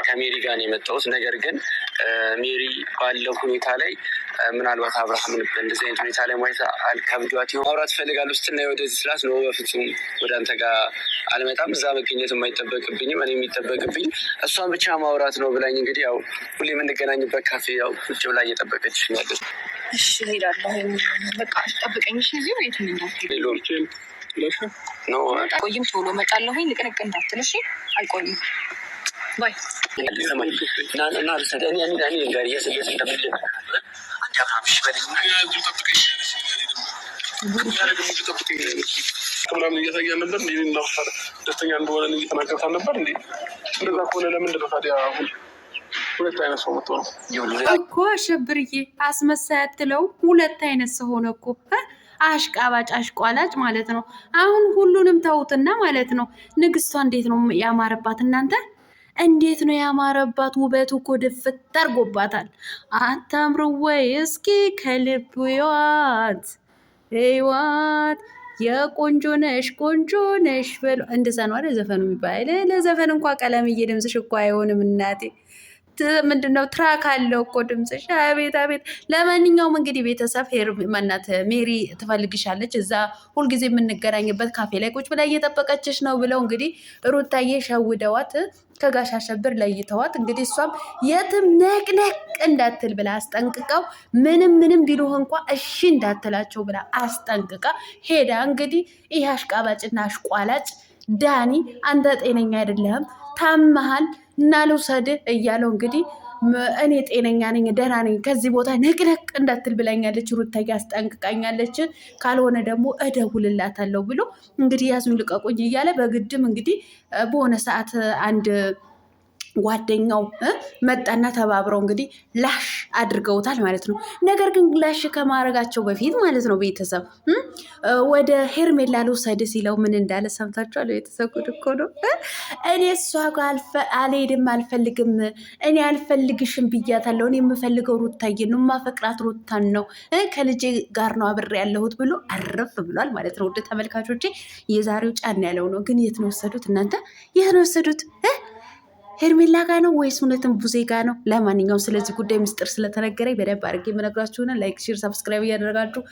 ከሜሪ ጋር ነው የመጣሁት። ነገር ግን ሜሪ ባለው ሁኔታ ላይ ምናልባት አብርሃምን በእንደዚህ አይነት ሁኔታ ላይ ማየት ከብዷት ይሆን ማውራት እፈልጋለሁ ስትል ነው ወደዚህ ስላት ነው በፍጹም ወደ አንተ ጋር አልመጣም፣ እዛ መገኘት የማይጠበቅብኝም እኔ የሚጠበቅብኝ እሷን ብቻ ማውራት ነው ብላኝ እንግዲህ ያው ሁሌ የምንገናኝበት ካፌ ያው ቁጭ ብላ እየጠበቀች ያለች። እሺ እሄዳለሁ፣ በቃ ጠብቀኝ። እሺ እዚሁ የት ነው ቆይም ቶሎ እመጣለሁኝ። ንቅንቅ እንዳትል እሺ። አልቆይም ባይ ምናምን እያሳያን ነበር። ደስተኛ እንደሆነ እየተናገርታል ነበር። እንዴ እንደዛ ከሆነ ለምንድን ነው ታዲያ አሁን ሁለት አይነት ሰው መጥቶ ነው እኮ? አሸብርዬ አስመሳይ አትለው። ሁለት አይነት ሰው ሆነ እኮ አሽቃባጭ አሽቋላጭ ማለት ነው። አሁን ሁሉንም ተውትና ማለት ነው። ንግስቷ እንዴት ነው ያማረባት እናንተ? እንዴት ነው ያማረባት? ውበቱ እኮ ድፍት አድርጎባታል። አታምሩ ወይ? እስኪ ከልብ ይዋት ይዋት የቆንጆ ነሽ ቆንጆ ነሽ በሉ። እንደዛ ነው አይደል ዘፈኑ የሚባል? ለዘፈን እንኳ ቀለምዬ ድምፅሽ እኮ አይሆንም እናቴ። ምንድነው ትራክ አለው እኮ ድምፅሽ። አቤት አቤት። ለማንኛውም እንግዲህ ቤተሰብ ማናት ሜሪ ትፈልግሻለች፣ እዛ ሁልጊዜ የምንገናኝበት ካፌ ላይ ቁጭ ብላ እየጠበቀችሽ ነው ብለው እንግዲህ ሩታዬ ሸውደዋት ከጋሽ አሸብር ለይተዋት እንግዲህ እሷም የትም ነቅነቅ እንዳትል ብላ አስጠንቅቀው ምንም ቢሉህ እንኳ እሺ እንዳትላቸው ብላ አስጠንቅቃ ሄዳ እንግዲህ ይህ አሽቃባጭና አሽቋላጭ ዳኒ አንተ ጤነኛ አይደለህም፣ ታመሃል እና ልውሰድህ እያለው እንግዲህ እኔ ጤነኛ ነኝ ደህና ነኝ ከዚህ ቦታ ነቅነቅ እንዳትል ብላኛለች፣ ሩታዬ አስጠንቅቃኛለች፣ ካልሆነ ደግሞ እደውልላታለሁ ብሎ እንግዲህ ያዙኝ ልቀቁኝ እያለ በግድም እንግዲህ በሆነ ሰዓት አንድ ጓደኛው መጣና ተባብረው እንግዲህ ላሽ አድርገውታል ማለት ነው። ነገር ግን ላሽ ከማድረጋቸው በፊት ማለት ነው ቤተሰብ ወደ ሄርሜላ ልውሰድ ሲለው ምን እንዳለ ሰምታችኋል? ቤተሰብ ጉድ እኮ ነው። እኔ እሷ ጋር አልሄድም አልፈልግም፣ እኔ አልፈልግሽም ብያታለሁ፣ እኔ የምፈልገው ሩታዬ ነው፣ የማፈቅራት ሩታን ነው፣ ከልጄ ጋር ነው አብሬ ያለሁት ብሎ አረፍ ብሏል ማለት ነው። ወደ ተመልካቾቼ የዛሬው ጫን ያለው ነው። ግን የት ነው ወሰዱት እናንተ? የት ነው ወሰዱት? ሄርሜላ ጋ ነው ወይስ እውነትም ቡዜ ጋ ነው? ለማንኛውም ስለዚህ ጉዳይ ምስጢር ስለተነገረኝ በደንብ አድርጌ የምነግራችሁ ሆነ። ላይክ፣ ሼር፣ ሰብስክራይብ እያደረጋችሁ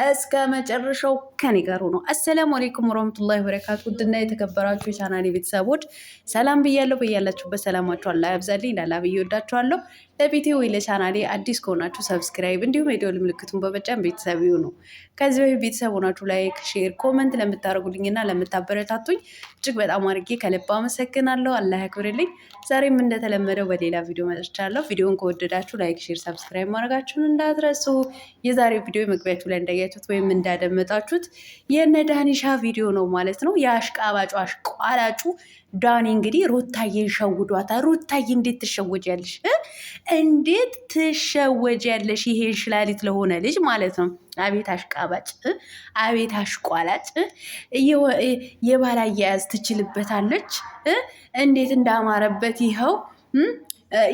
እስከ መጨረሻው ከኔ ጋር ሆኖ። አሰላሙ አለይኩም ወረህመቱላሂ ወበረካቱ። ውድና የተከበራችሁ የቻናሌ ቤተሰቦች ሰላም ብያለሁ። በያላችሁበት ሰላማችሁ አላህ ያብዛልኝ። ላላ ብዬ ወዳችኋለሁ። ለቤቴ ወይ ለቻናሌ አዲስ ከሆናችሁ ሰብስክራይብ እንዲሁም የደወል ምልክቱን በመጫን ቤተሰብ ይሁኑ። ከዚህ በፊት ቤተሰብ ሆናችሁ ላይክ፣ ሼር፣ ኮመንት ለምታደርጉልኝና ለምታበረታቱኝ እጅግ በጣም አድርጌ ከልብ አመሰግናለሁ። አላህ ያክብርልኝ። ዛሬም እንደተለመደው በሌላ ቪዲዮ መጥቻለሁ። ቪዲዮን ከወደዳችሁ ላይክ፣ ሼር፣ ሰብስክራይብ ማድረጋችሁን እንዳትረሱ። የዛሬው ቪዲዮ መግቢያችሁ ላይ እንዳያችሁት ወይም እንዳደመጣችሁት የነ ዳኒሻ ቪዲዮ ነው ማለት ነው። የአሽቃባጩ አሽቋላጩ ዳኒ እንግዲህ ሩታዬን ሸውዷታል። ሩታዬ እንዴት ትሸወጃለሽ? እንዴት ትሸወጃለሽ? ይሄን ሽላሊት ለሆነ ልጅ ማለት ነው። አቤት አሽቃባጭ፣ አቤት አሽቋላጭ። የባል አያያዝ ትችልበታለች። እንዴት እንዳማረበት ይኸው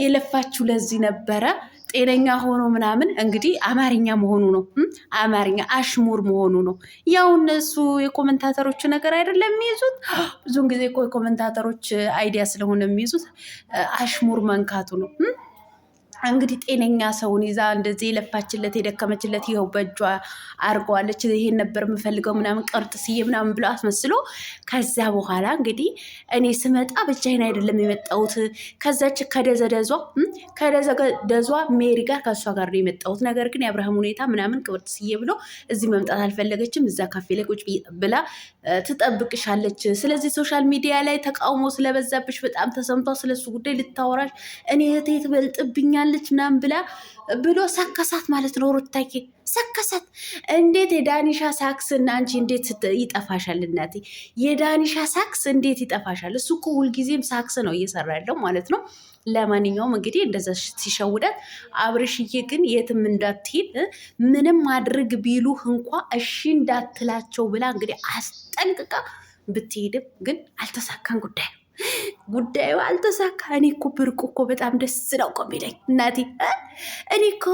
የለፋችሁ ለዚህ ነበረ። ጤነኛ ሆኖ ምናምን እንግዲህ አማርኛ መሆኑ ነው። አማርኛ አሽሙር መሆኑ ነው። ያው እነሱ የኮመንታተሮች ነገር አይደለም የሚይዙት። ብዙውን ጊዜ እኮ የኮመንታተሮች አይዲያ ስለሆነ የሚይዙት አሽሙር መንካቱ ነው። እንግዲህ ጤነኛ ሰውን ይዛ እንደዚህ የለፋችለት የደከመችለት ይኸው በእጇ አርገዋለች። ይሄን ነበር የምፈልገው ምናምን ቅርጥስዬ ምናምን ብሎ አስመስሎ ከዛ በኋላ እንግዲህ እኔ ስመጣ ብቻዬን አይደለም የመጣሁት ከዛች ከደዘደዟ ሜሪ ጋር ከእሷ ጋር ነው የመጣሁት። ነገር ግን የአብርሃም ሁኔታ ምናምን ቅርጥስዬ ብሎ እዚህ መምጣት አልፈለገችም። እዛ ካፌ ላይ ቁጭ ብላ ትጠብቅሻለች። ስለዚህ ሶሻል ሚዲያ ላይ ተቃውሞ ስለበዛብሽ በጣም ተሰምቷ ስለሱ ጉዳይ ልታወራሽ እኔ እህቴ ትበልጥብኛል ምናምን ብሎ ሰከሳት ማለት ነው። ሩታዬ ሰከሳት። እንዴት የዳኒሻ ሳክስ እና አንቺ እንዴት ይጠፋሻል? እናቴ የዳኒሻ ሳክስ እንዴት ይጠፋሻል? እሱ እኮ ሁልጊዜም ሳክስ ነው እየሰራ ያለው ማለት ነው። ለማንኛውም እንግዲህ እንደዛ ሲሸውዳት፣ አብርሽዬ ግን የትም እንዳትሄድ ምንም አድርግ ቢሉህ እንኳ እሺ እንዳትላቸው ብላ እንግዲህ አስጠንቅቃ ብትሄድም ግን አልተሳካን ጉዳዩ አልተሳካ። እኔ እኮ ብርቁ እኮ በጣም ደስ ነው እኮ የሚለኝ እናቴ። እኔ እኮ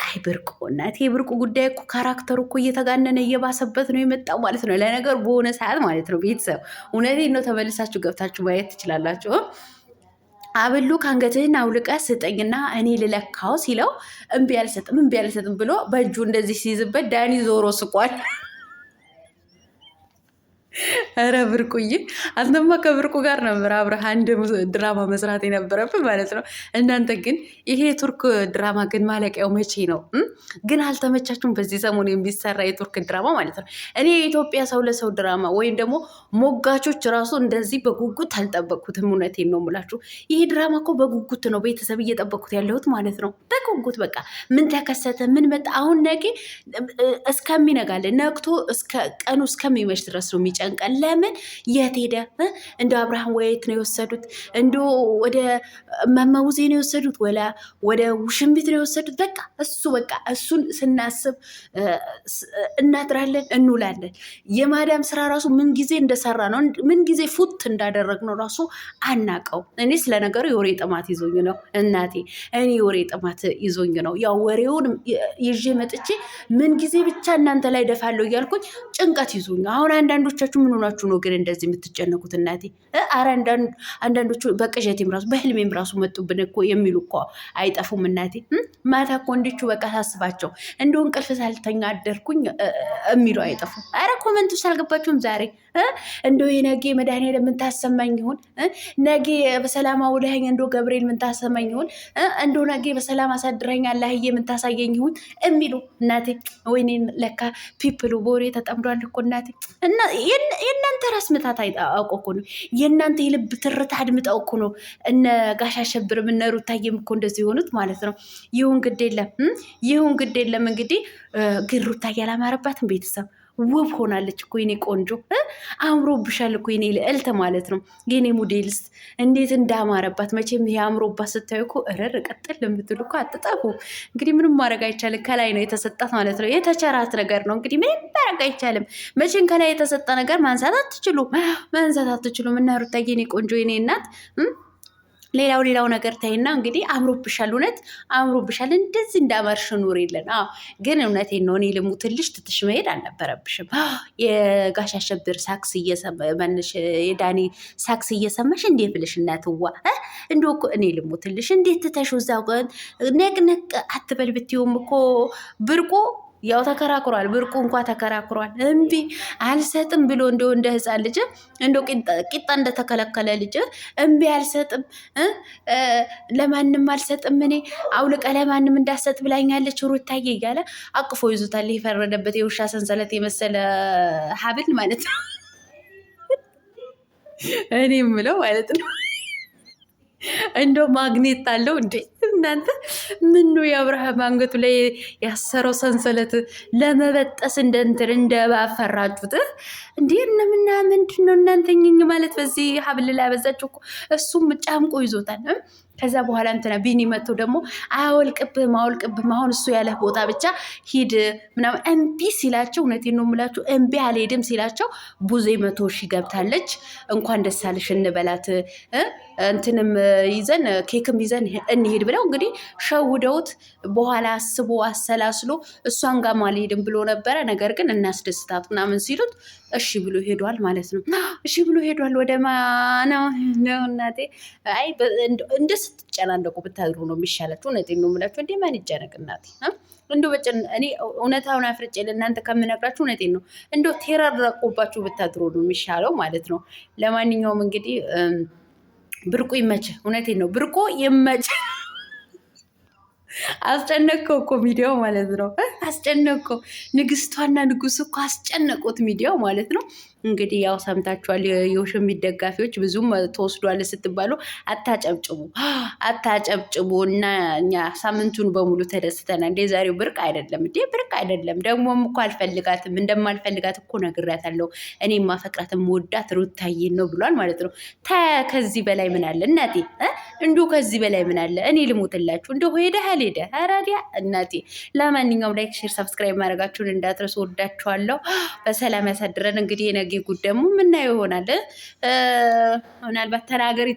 አይ ብርቁ እናቴ፣ የብርቁ ጉዳይ እኮ ካራክተሩ እኮ እየተጋነነ እየባሰበት ነው የመጣው ማለት ነው። ለነገሩ በሆነ ሰዓት ማለት ነው ቤተሰብ፣ እውነቴን ነው፣ ተመልሳችሁ ገብታችሁ ማየት ትችላላችሁ። አብሉ ከአንገትህን አውልቀ ስጠኝና እኔ ልለካው ሲለው እምቢ አልሰጥም ብሎ በእጁ እንደዚህ ሲይዝበት ዳኒ ዞሮ ስቋል። ኧረ ብርቁዬ አንተማ ከብርቁ ጋር ነበር አብረህ አንድ ድራማ መስራት የነበረብን ማለት ነው። እናንተ ግን ይሄ የቱርክ ድራማ ግን ማለቂያው መቼ ነው? ግን አልተመቻችሁም? በዚህ ሰሞን የሚሰራ የቱርክ ድራማ ማለት ነው። እኔ የኢትዮጵያ ሰው ለሰው ድራማ ወይም ደግሞ ሞጋቾች ራሱ እንደዚህ በጉጉት አልጠበቅኩትም። እውነቴን ነው የምላችሁ። ይሄ ድራማ እኮ በጉጉት ነው ቤተሰብ እየጠበቅኩት ያለሁት ማለት ነው። በጉጉት በቃ ምን ተከሰተ፣ ምን መጣ፣ አሁን ነገ እስከሚነጋለን ነግቶ ቀኑ እስከሚመሽ ድረስ ነው የሚጨንቀን። ለምን የት ሄደ? እንደ አብርሃም ወየት ነው የወሰዱት? እንደ ወደ መመውዜ ነው የወሰዱት? ወደ ውሽንቢት ነው የወሰዱት? በቃ እሱን ስናስብ እናድራለን እንውላለን። የማዳም ስራ ራሱ ምን ጊዜ እንደሰራ ነው ምን ጊዜ ፉት እንዳደረግ ነው ራሱ አናቀው። እኔ ስለነገሩ የወሬ ጥማት ይዞኝ ነው እናቴ፣ እኔ የወሬ ጥማት ይዞኝ ነው። ያው ወሬውን ይዤ መጥቼ ምን ጊዜ ብቻ እናንተ ላይ ደፋለሁ እያልኩኝ ጭንቀት ይዞኝ። አሁን አንዳንዶቻችሁ ምን ሆናችሁ ነው ግን እንደዚህ የምትጨነቁት እናቴ? አረ አንዳንዶቹ በቅዠቴም ራሱ በህልሜም ራሱ መጡብን እኮ የሚሉ እኮ አይጠፉም እናቴ። ማታ እኮ እንዲቹ በቃ ሳስባቸው እንደው እንቅልፍ ሳልተኛ አደርኩኝ የሚሉ አይጠፉም። አረ ኮመንት ውስጥ አልገባችሁም ዛሬ? እንደው የነጌ መድኃኒዓለም ምን ታሰማኝ ይሆን? ነጌ በሰላም አውለኸኝ እንደው ገብርኤል ምን ታሰማኝ ይሆን? እንደው ነጌ በሰላም አሳድረኝ አላህዬ ምን ታሳየኝ ይሆን የሚሉ እናቴ። ወይኔ ለካ ፒፕሉ ቦሬ ተጠምዷል እኮ እናቴ። እና የእናንተ ራስ ምታት አውቆ እኮ ነው፣ የእናንተ የልብ ትርታ አድምጠው እኮ ነው እነ ጋሽ አሸብርም እነ ሩታዬም እኮ እንደዚህ የሆኑት ማለት ነው። ይሁን ግድ የለም እንግዲህ። ግን ሩታዬ አላማረባትም ቤተሰብ ውብ ሆናለች እኮ የኔ ቆንጆ፣ አምሮብሻል እኮ የኔ ልዕልት ማለት ነው። የኔ ሞዴልስት እንዴት እንዳማረባት መቼም ይሄ አምሮባት ስታዩ እኮ እረር ቀጥል ለምትሉ እኮ አትጠፉ። እንግዲህ ምንም ማድረግ አይቻልም። ከላይ ነው የተሰጣት ማለት ነው። የተቸራት ነገር ነው እንግዲህ ምንም ማድረግ አይቻልም። መቼም ከላይ የተሰጠ ነገር ማንሳት አትችሉም። እና ሩታዬ የኔ ቆንጆ የኔ እናት ሌላው ነገር ታይና እንግዲህ አምሮብሻል፣ እውነት አምሮብሻል። እንደዚህ እንዳማርሽ ኑር የለን። ግን እውነቴን ነው። እኔ ልሙትልሽ ትትሽ መሄድ አልነበረብሽም። የጋሽ አሸብር ሳክስ እየሰማሽ የዳኒ ሳክስ እየሰማሽ እንዴት ብልሽ እናትዋ እንደ እኔ ልሙትልሽ እንዴት ትተሽ እዛው ነቅነቅ አትበል ብትይውም እኮ ብርቁ ያው ተከራክሯል። ብርቁ እንኳ ተከራክሯል። እምቢ አልሰጥም ብሎ እንደው እንደ ህፃን ልጅ እንደው ቂጣ እንደተከለከለ ልጅ እምቢ አልሰጥም፣ ለማንም አልሰጥም፣ እኔ አውልቀ ለማንም እንዳሰጥ ብላኛለች ሩታዬ እያለ አቅፎ ይዞታል። የፈረደበት የውሻ ሰንሰለት የመሰለ ሀብል ማለት ነው። እኔ የምለው ማለት ነው እንደው ማግኔት አለው እንዴ እናንተ? ምኑ የአብርሃም አንገቱ ላይ ያሰረው ሰንሰለት ለመበጠስ እንደባፈራችሁት እንዴ? እነምና ምንድን ነው እናንተ ኝኝ ማለት በዚህ ሀብል ላይ ያበዛችሁ እኮ እሱም ጫምቆ ይዞታል። ከዛ በኋላ እንትና ቢኒ መጥቶ ደግሞ አያወልቅብህም አሁን እሱ ያለህ ቦታ ብቻ ሂድ ምናምን እምቢ ሲላቸው፣ እውነቴን ነው የምላችሁ እምቢ አልሄድም ሲላቸው ቡዜ 100 ሺህ ገብታለች። እንኳን ደስ አለሽ እንበላት እንትንም ይዘን ኬክም ይዘን እንሄድ ብለው እንግዲህ ሸውደውት በኋላ አስቦ አሰላስሎ እሷን ጋር አልሄድም ብሎ ነበረ። ነገር ግን እናስደስታት ምናምን ሲሉት እሺ ብሎ ሄዷል ማለት ነው። እሺ ብሎ ሄዷል። ወደ ማነው ነው እናቴ? አይ እንደ ስትጨናነቁ ብታድሩ ነው የሚሻላችሁ። እውነቴን ነው የምላችሁ። እንዴ ማን ይጨነቅ እናቴ? እንደው እኔ እውነታውን አፍርጬ ለእናንተ ከምነግራችሁ እውነቴን ነው። እንደው ተራራቆባችሁ ብታድሩ ነው የሚሻለው ማለት ነው። ለማንኛውም እንግዲህ ብርቁ ይመችህ። እውነቴን ነው ብርቁ ይመችህ። አስጨነቀው እኮ ሚዲያው ማለት ነው። አስጨነቀው። ንግስቷና ንጉስ እኮ አስጨነቁት ሚዲያው ማለት ነው። እንግዲህ ያው ሰምታችኋል። የውሽሚት ደጋፊዎች ብዙም ተወስዷል ስትባሉ አታጨብጭቡ እና እኛ ሳምንቱን በሙሉ ተደስተናል። እንደ ዛሬው ብርቅ አይደለም እንዴ? ብርቅ አይደለም። ደግሞም እኮ አልፈልጋትም፣ እንደማልፈልጋት እኮ ነግሬያታለሁ። እኔ ማፈቅራት የምወዳት ሩታዬን ነው ብሏል ማለት ነው። ከዚህ በላይ ምን አለ እናቴ? እንዲሁ ከዚህ በላይ ምን አለ? እኔ ልሞትላችሁ እንዲሁ ሄደ አራዲያ እናቴ። ለማንኛውም ላይክ፣ ሼር፣ ሰብስክራይብ ማድረጋችሁን እንዳትረሱ። ወዳችኋለሁ። በሰላም ያሳድረን። እንግዲህ የነገ ጉድ ደግሞ ምናየው ይሆናል። ምናልባት ተናገሪ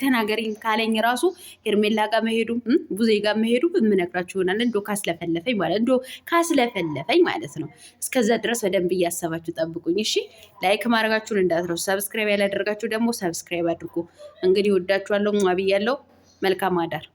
ካለኝ ራሱ ሄርሜላ ጋር መሄዱ ቡዜ ጋር መሄዱ የምነግራችሁ ይሆናል። እንዶ ካስለፈለፈኝ ማለት ነው። እስከዛ ድረስ በደንብ እያሰባችሁ ጠብቁኝ እሺ። ላይክ ማድረጋችሁን እንዳትረሱ። ሰብስክራይብ ያላደረጋችሁ ደግሞ ሰብስክራይብ አድርጉ። እንግዲህ ወዳችኋለሁ። ብያለሁ። መልካም አዳር።